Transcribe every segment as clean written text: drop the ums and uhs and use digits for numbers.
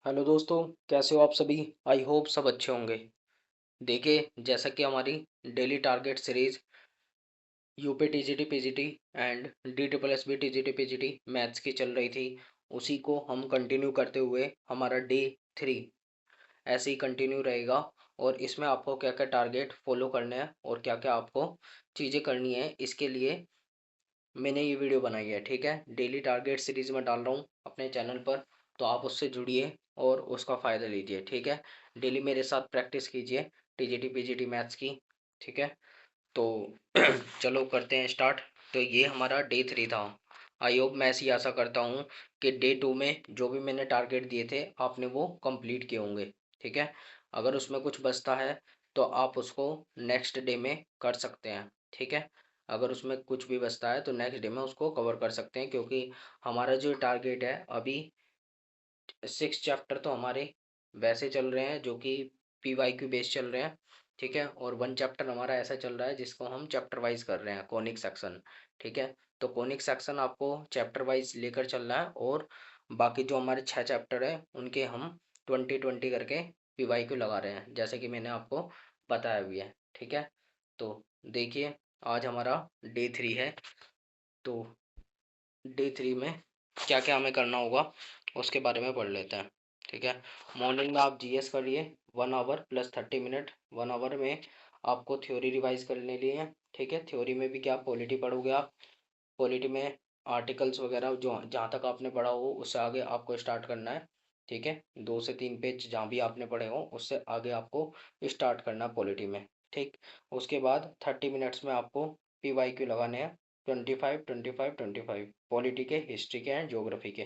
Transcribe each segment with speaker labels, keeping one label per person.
Speaker 1: Hello दोस्तों, कैसे हो आप सभी। आई होप सब अच्छे होंगे। देखिए, जैसा कि हमारी daily target series UP TGT PGT and D triple S B TGT PGT maths की चल रही थी, उसी को हम कंटिन्यू करते हुए हमारा डे 3 ऐसे ही कंटिन्यू रहेगा। और इसमें आपको क्या क्या टारगेट फॉलो करने हैं और क्या क्या आपको चीज़ें करनी है, इसके लिए मैंने ये वीडियो बनाई है। ठीक है, डेली टारगेट सीरीज में डाल रहा हूँ अपने चैनल पर, तो आप उससे जुड़िए और उसका फ़ायदा लीजिए। ठीक है, डेली मेरे साथ प्रैक्टिस कीजिए टीजीटी पीजीटी मैथ्स की। ठीक है, तो चलो करते हैं स्टार्ट। तो ये हमारा डे 3 था। आई होप मैं ऐसी आशा करता हूँ कि डे 2 में जो भी मैंने टारगेट दिए थे आपने वो कंप्लीट किए होंगे। ठीक है, अगर उसमें कुछ बचता है तो आप उसको नेक्स्ट डे में कर सकते हैं। ठीक है, अगर उसमें कुछ भी बचता है तो नेक्स्ट डे में उसको कवर कर सकते हैं, क्योंकि हमारा जो टारगेट है अभी 6 चैप्टर तो हमारे वैसे चल रहे हैं जो कि पीवाईक्यू बेस चल रहे हैं। ठीक है, और 1 चैप्टर हमारा ऐसा चल रहा है जिसको हम चैप्टर वाइज कर रहे हैं, कोनिक सेक्शन। ठीक है, तो कोनिक सेक्शन आपको चैप्टर वाइज लेकर चल रहा है, और बाकी जो हमारे 6 चैप्टर हैं उनके हम 20-20 करके पीवाईक्यू लगा रहे हैं, जैसे कि मैंने आपको बताया भी है। ठीक है, तो देखिए, आज हमारा डे 3 है। तो डे 3 में क्या क्या हमें करना होगा उसके बारे में पढ़ लेते हैं। ठीक है, मॉर्निंग में आप जीएस करिए 1 आवर प्लस 30 मिनट। 1 आवर में आपको थ्योरी रिवाइज करने लिए है। ठीक है, थ्योरी में भी क्या पॉलिटी पढ़ोगे आप। पॉलिटी में आर्टिकल्स वगैरह जो जहाँ तक आपने पढ़ा हो उससे आगे आपको स्टार्ट करना है। ठीक है, 2 से 3 पेज जहाँ भी आपने पढ़े हो उससे आगे आपको स्टार्ट करना है पॉलिटी में। ठीक, उसके बाद 30 मिनट्स में आपको पीवाईक्यू लगाने हैं 25 25 25 पॉलिटी के, हिस्ट्री के एंड ज्योग्राफी के।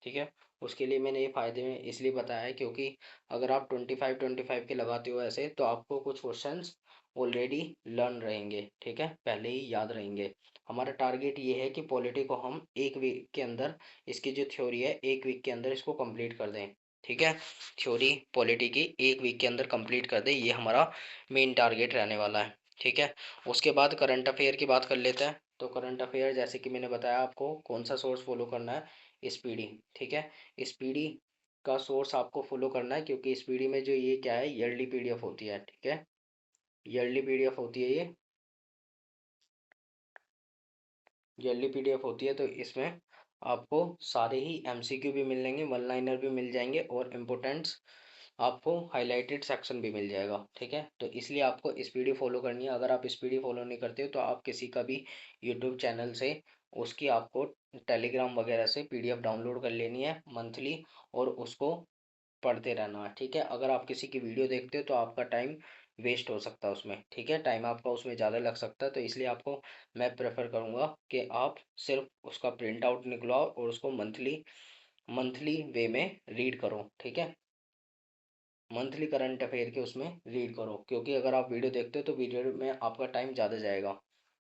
Speaker 1: ठीक है, उसके लिए मैंने ये फायदे में इसलिए बताया है क्योंकि अगर आप 25 25 के लगाते हो ऐसे तो आपको कुछ क्वेश्चंस ऑलरेडी लर्न रहेंगे। ठीक है, पहले ही याद रहेंगे। हमारा टारगेट ये है कि पॉलिटी को हम 1 वीक के अंदर, इसकी जो थ्योरी है 1 वीक के अंदर इसको कंप्लीट कर दें। ठीक है, थ्योरी पॉलिटी की 1 वीक के अंदर कंप्लीट कर दें, ये हमारा मेन टारगेट रहने वाला है। ठीक है, उसके बाद करंट अफेयर की बात कर लेते हैं। तो करंट अफेयर जैसे कि मैंने बताया आपको कौन सा सोर्स फॉलो करना है, स्पीडी। ठीक है, स्पीडी का सोर्स आपको फॉलो करना है, क्योंकि स्पीडी में जो ये क्या है, ईयरली पीडीएफ होती है। ठीक है, ईयरली पीडीएफ होती है ये, ईयरली पीडीएफ होती है। तो इसमें आपको सारे ही एमसीक्यू भी मिल जाएंगे, वन लाइनर भी मिल जाएंगे, और इम्पोर्टेंट्स आपको हाईलाइटेड सेक्शन भी मिल जाएगा। ठीक है, तो इसलिए आपको स्पीडी फॉलो करनी है। अगर आप स्पीडी फॉलो नहीं करते हो तो आप किसी का भी यूट्यूब चैनल से उसकी आपको टेलीग्राम वगैरह से पीडीएफ डाउनलोड कर लेनी है मंथली, और उसको पढ़ते रहना है। ठीक है, अगर आप किसी की वीडियो देखते हो तो आपका टाइम वेस्ट हो सकता है उसमें। ठीक है, टाइम आपका उसमें ज़्यादा लग सकता है, तो इसलिए आपको मैं प्रेफर करूँगा कि आप सिर्फ उसका प्रिंट आउट निकलवाओ और उसको मंथली मंथली वे में रीड करो। ठीक है, मंथली करंट अफेयर के उसमें रीड करो, क्योंकि अगर आप वीडियो देखते हो तो वीडियो में आपका टाइम ज़्यादा जाएगा।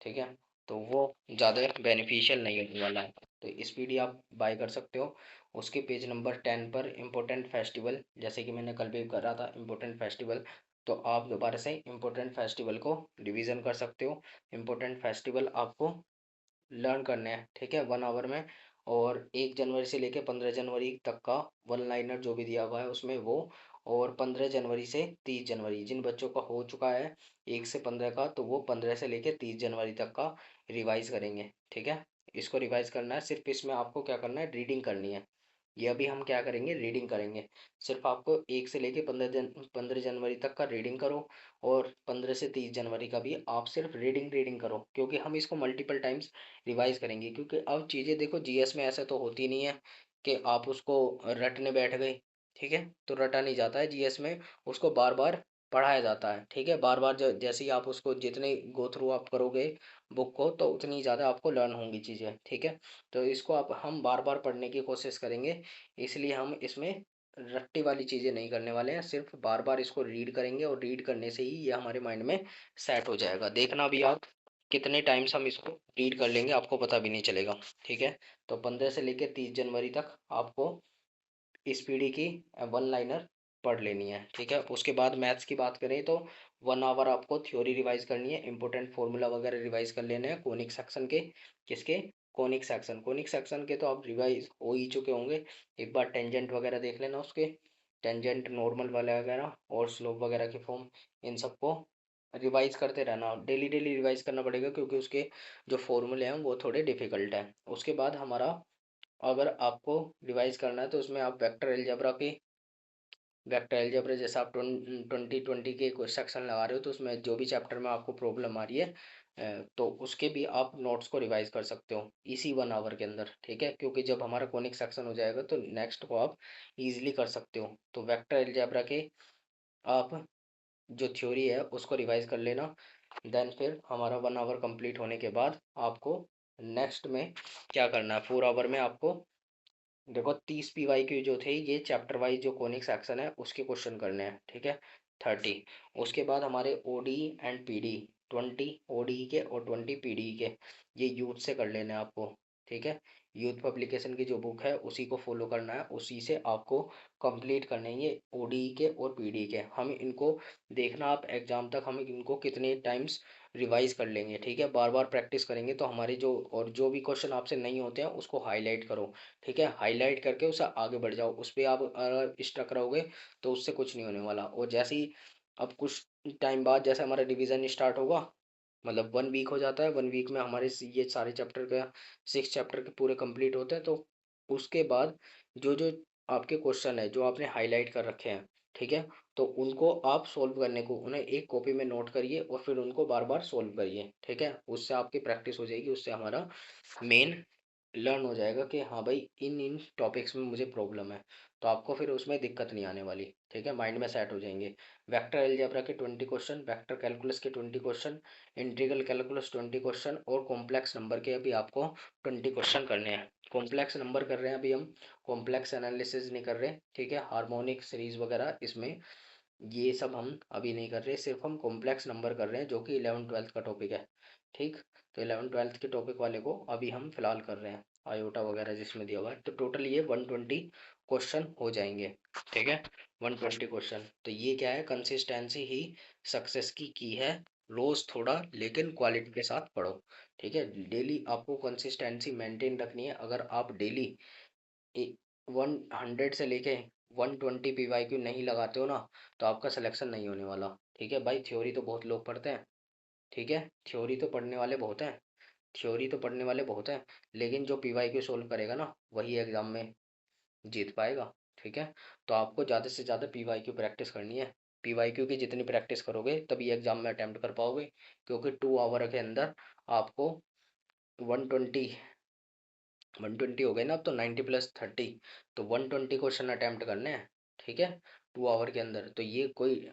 Speaker 1: ठीक है, तो वो ज़्यादा बेनिफिशियल नहीं होने वाला है। तो स्पीडी आप बाय कर सकते हो। उसके पेज नंबर 10 पर इम्पोर्टेंट फेस्टिवल, जैसे कि मैंने कल भी करा था इम्पोर्टेंट फेस्टिवल, तो आप दोबारा से इम्पोर्टेंट फेस्टिवल को रिवीजन कर सकते हो। इम्पोर्टेंट फेस्टिवल आपको लर्न करने हैं। ठीक है, 1 आवर में, और 1 जनवरी से लेकर 15 जनवरी तक का वन लाइनर जो भी दिया हुआ है उसमें वो, और 15 जनवरी से 30 जनवरी जिन बच्चों का हो चुका है 1 से 15 का, तो वो 15 से लेकर 30 जनवरी तक का रिवाइज करेंगे। ठीक है, इसको रिवाइज करना है, सिर्फ इसमें आपको क्या करना है, रीडिंग करनी है। ये अभी हम क्या करेंगे, रीडिंग करेंगे। सिर्फ आपको 1 से लेके 15 जनवरी तक का रीडिंग करो, और 15 से 30 जनवरी का भी आप सिर्फ रीडिंग रीडिंग करो, क्योंकि हम इसको मल्टीपल टाइम्स रिवाइज करेंगे। क्योंकि अब चीज़ें देखो, जीएस में ऐसा तो होती नहीं है कि आप उसको रटने बैठ गए। ठीक है, तो रटा नहीं जाता है जीएस में, उसको बार बार पढ़ाया जाता है। ठीक है, बार बार जैसे ही आप उसको जितने गो थ्रू आप करोगे बुक को, तो उतनी ज़्यादा आपको लर्न होंगी चीज़ें। ठीक है, तो इसको आप हम बार बार पढ़ने की कोशिश करेंगे, इसलिए हम इसमें रट्टी वाली चीज़ें नहीं करने वाले हैं, सिर्फ बार बार इसको रीड करेंगे, और रीड करने से ही ये हमारे माइंड में सेट हो जाएगा। देखना भी आप कितने टाइम्स हम इसको रीड कर लेंगे आपको पता भी नहीं चलेगा। ठीक है, तो 15 से लेकर 30 जनवरी तक आपको इस पीढ़ी की वन लाइनर पढ़ लेनी है। ठीक है, उसके बाद मैथ्स की बात करें तो 1 आवर आपको थ्योरी रिवाइज करनी है, इंपॉर्टेंट फॉर्मूला वगैरह रिवाइज कर लेने हैं कोनिक सेक्शन के। किसके, कोनिक सेक्शन के तो आप रिवाइज हो ही चुके होंगे, एक बार टेंजेंट वगैरह देख लेना उसके। टेंजेंट नॉर्मल वाला वगैरह और स्लोप वगैरह की फॉर्म, इन सबको रिवाइज करते रहना, डेली डेली रिवाइज करना पड़ेगा क्योंकि उसके जो फॉर्मूले हैं वो थोड़े डिफिकल्ट हैं। उसके बाद हमारा, अगर आपको रिवाइज करना है तो उसमें आप वेक्टर अलजेब्रा जैसे आप 2020 के कोई सेक्शन लगा रहे हो तो उसमें जो भी चैप्टर में आपको प्रॉब्लम आ रही है तो उसके भी आप नोट्स को रिवाइज कर सकते हो इसी 1 आवर के अंदर, ठीक है, क्योंकि जब हमारा कोनिक सेक्शन हो जाएगा तो नेक्स्ट को आप इजीली कर सकते हो। तो वेक्टर अलजेब्रा के आप जो थ्योरी है उसको रिवाइज कर लेना। देन फिर हमारा 1 आवर कंप्लीट होने के बाद आपको नेक्स्ट में क्या करना है, 4 आवर में आपको देखो 30 PYQ जो थे ये चैप्टर वाइज जो कोनिक सेक्शन है उसके क्वेश्चन करने हैं, ठीक है, 30। उसके बाद हमारे OD एंड PD, 20 OD के और 20 PD के, ये यूथ से कर लेने हैं आपको, ठीक है। यूथ पब्लिकेशन की जो बुक है उसी को फॉलो करना है, उसी से आपको कंप्लीट करने हैं ये OD के और PD के। हम इनको देखना, आप एग्जाम तक हम इनको कितने टाइम्स रिवाइज कर लेंगे, ठीक है, बार बार प्रैक्टिस करेंगे तो हमारे जो और जो भी क्वेश्चन आपसे नहीं होते हैं उसको हाईलाइट करो, ठीक है, हाईलाइट करके उसे आगे बढ़ जाओ, उस पर आप अगर स्टक रहोगे तो उससे कुछ नहीं होने वाला। और जैसे ही अब कुछ टाइम बाद जैसे हमारा डिवीजन स्टार्ट होगा, मतलब 1 वीक हो जाता है, 1 वीक में हमारे ये सारे चैप्टर का 6 चैप्टर के पूरे कंप्लीट होते हैं, तो उसके बाद जो जो आपके क्वेश्चन है जो आपने हाईलाइट कर रखे हैं, ठीक है, तो उनको आप सोल्व करने को उन्हें एक कॉपी में नोट करिए और फिर उनको बार बार सोल्व करिए, ठीक है, उससे आपकी प्रैक्टिस हो जाएगी, उससे हमारा मेन लर्न हो जाएगा कि हाँ भाई इन इन टॉपिक्स में मुझे प्रॉब्लम है, तो आपको फिर उसमें दिक्कत नहीं आने वाली, ठीक है, माइंड में सेट हो जाएंगे। वेक्टर अलजेब्रा के 20 क्वेश्चन, वेक्टर कैलकुलस के 20 क्वेश्चन, इंटीग्रल कैलकुलस 20 क्वेश्चन और कॉम्प्लेक्स नंबर के अभी आपको 20 क्वेश्चन करने हैं। कॉम्प्लेक्स नंबर कर रहे हैं अभी हम, कॉम्प्लेक्स एनालिसिस नहीं कर रहे, ठीक है, हार्मोनिक सीरीज वगैरह इसमें ये सब हम अभी नहीं कर रहे, सिर्फ हम कॉम्प्लेक्स नंबर कर रहे हैं जो कि 11th 12th का टॉपिक है, ठीक। तो 11th 12th के टॉपिक वाले को अभी हम फिलहाल कर रहे हैं, आयोटा वगैरह जिसमें दिया हुआ है, तो टोटल ये 120 क्वेश्चन हो जाएंगे, ठीक है, 120 क्वेश्चन। तो ये क्या है, कंसिस्टेंसी ही सक्सेस की है, रोज थोड़ा लेकिन क्वालिटी के साथ पढ़ो, ठीक है, डेली आपको कंसिस्टेंसी मेंटेन रखनी है। अगर आप डेली 100 से लेके 120 PYQ नहीं लगाते हो ना तो आपका सिलेक्शन नहीं होने वाला, ठीक है भाई। थ्योरी तो बहुत लोग पढ़ते हैं, ठीक है, थ्योरी तो पढ़ने वाले बहुत हैं, थ्योरी तो पढ़ने वाले बहुत हैं, लेकिन जो PYQ सोल्व करेगा ना वही एग्जाम में जीत पाएगा, ठीक है। तो आपको ज़्यादा से ज़्यादा PYQ प्रैक्टिस करनी है, PYQ की जितनी प्रैक्टिस करोगे तभी एग्जाम में अटैम्प्ट कर पाओगे, क्योंकि 2 आवर के अंदर आपको 120 120 हो गए ना, अब तो 90 + 30, तो 120 क्वेश्चन अटेम्प्ट करने हैं, ठीक है, 2 आवर के अंदर। तो ये कोई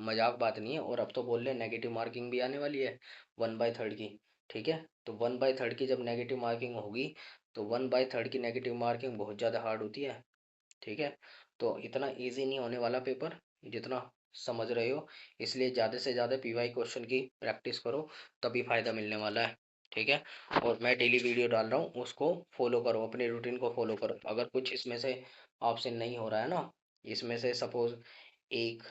Speaker 1: मजाक बात नहीं है। और अब तो बोल रहे हैं नेगेटिव मार्किंग भी आने वाली है 1/3 की, ठीक है, तो 1/3 की जब नेगेटिव मार्किंग होगी तो 1/3 की नेगेटिव मार्किंग बहुत ज़्यादा हार्ड होती है, ठीक है। तो इतना इजी नहीं होने वाला पेपर जितना समझ रहे हो, इसलिए ज़्यादा से ज़्यादा PY क्वेश्चन की प्रैक्टिस करो, तभी फ़ायदा मिलने वाला है, ठीक है। और मैं डेली वीडियो डाल रहा हूँ उसको फॉलो करो, अपने रूटीन को फॉलो करो। अगर कुछ इसमें से आपसे नहीं हो रहा है ना, इसमें से सपोज एक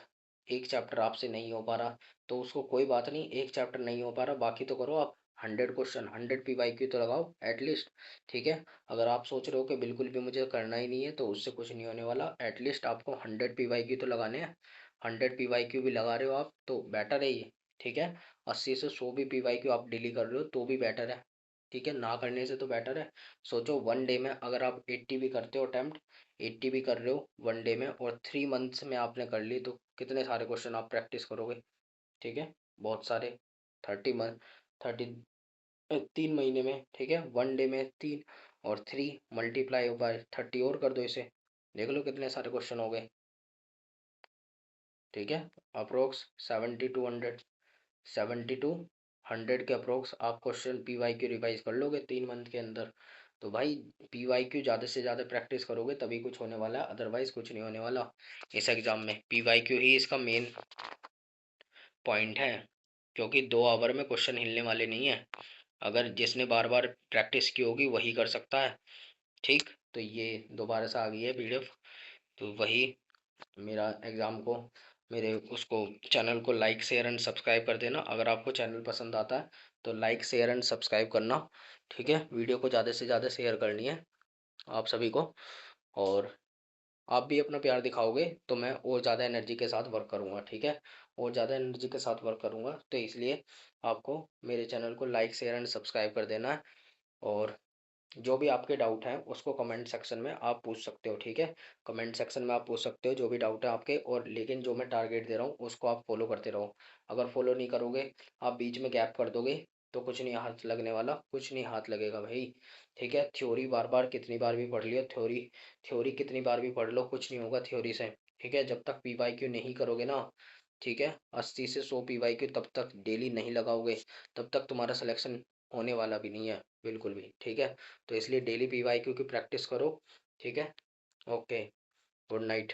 Speaker 1: एक चैप्टर आपसे नहीं हो पा रहा तो उसको कोई बात नहीं, एक चैप्टर नहीं हो पा रहा बाकी तो करो आप, 100 क्वेश्चन 100 PYQ तो लगाओ एटलीस्ट, ठीक है। अगर आप सोच रहे हो कि बिल्कुल भी मुझे करना ही नहीं है तो उससे कुछ नहीं होने वाला, एटलीस्ट आपको 100 PYQ तो लगाने हैं, 100 PYQ भी लगा रहे हो आप तो बेटर है ये, ठीक है। 80 से 100 भी PYQ आप डेली कर रहे हो तो भी बेटर है, ठीक है, ना करने से तो बेटर है। सोचो 1 डे में अगर आप 80 भी करते हो अटेम्प्ट, 80 भी कर रहे हो 1 डे में और 3 मंथ्स में आपने कर ली तो कितने सारे क्वेश्चन आप प्रैक्टिस करोगे, ठीक है, बहुत सारे। 30 मंथ 30 3 महीने में, ठीक है, 1 डे में 3 और 3 × 30 और कर दो इसे, देख लो कितने सारे क्वेश्चन हो गए, ठीक है। अप्रोक्स 70 to 100, 70 to 100 के अप्रोक्स आप क्वेश्चन PYQ रिवाइज कर लोगे 3 मंथ के अंदर। तो भाई PYQ ज़्यादा से ज़्यादा प्रैक्टिस करोगे तभी कुछ होने वाला है, अदरवाइज कुछ नहीं होने वाला इस एग्ज़ाम में। PYQ ही इसका मेन पॉइंट है, क्योंकि 2 आवर में क्वेश्चन हिलने वाले नहीं है, अगर जिसने बार बार प्रैक्टिस की होगी वही कर सकता है, ठीक। तो ये दोबारा से आ गई है PDF, तो वही मेरा एग्ज़ाम को मेरे उसको चैनल को लाइक शेयर एंड सब्सक्राइब कर देना। अगर आपको चैनल पसंद आता है तो लाइक शेयर एंड सब्सक्राइब करना, ठीक है, वीडियो को ज़्यादा से ज़्यादा शेयर करनी है आप सभी को। और आप भी अपना प्यार दिखाओगे तो मैं और ज़्यादा एनर्जी के साथ वर्क करूँगा, ठीक है। और ज़्यादा एनर्जी के साथ वर्क करूँगा, तो इसलिए आपको मेरे चैनल को लाइक शेयर एंड सब्सक्राइब कर देना है। और जो भी आपके डाउट हैं उसको कमेंट सेक्शन में आप पूछ सकते हो, ठीक है। कमेंट सेक्शन में आप पूछ सकते हो जो भी डाउट है आपके, और लेकिन जो मैं टारगेट दे रहा हूँ उसको आप फॉलो करते रहो। अगर फॉलो नहीं करोगे, आप बीच में गैप कर दोगे, तो कुछ नहीं हाथ लगने वाला, कुछ नहीं हाथ लगेगा भाई, ठीक है। थ्योरी बार बार कितनी बार भी पढ़ लियो, थ्योरी थ्योरी कितनी बार भी पढ़ लो, कुछ नहीं होगा थ्योरी से, ठीक है। जब तक पीवाईक्यू नहीं करोगे ना, ठीक है, 80 से 100 पीवाईक्यू तब तक डेली नहीं लगाओगे, तब तक तुम्हारा सिलेक्शन होने वाला भी नहीं है, बिल्कुल भी, ठीक है। तो इसलिए डेली पीवाईक्यू की प्रैक्टिस करो, ठीक है। Okay, good night.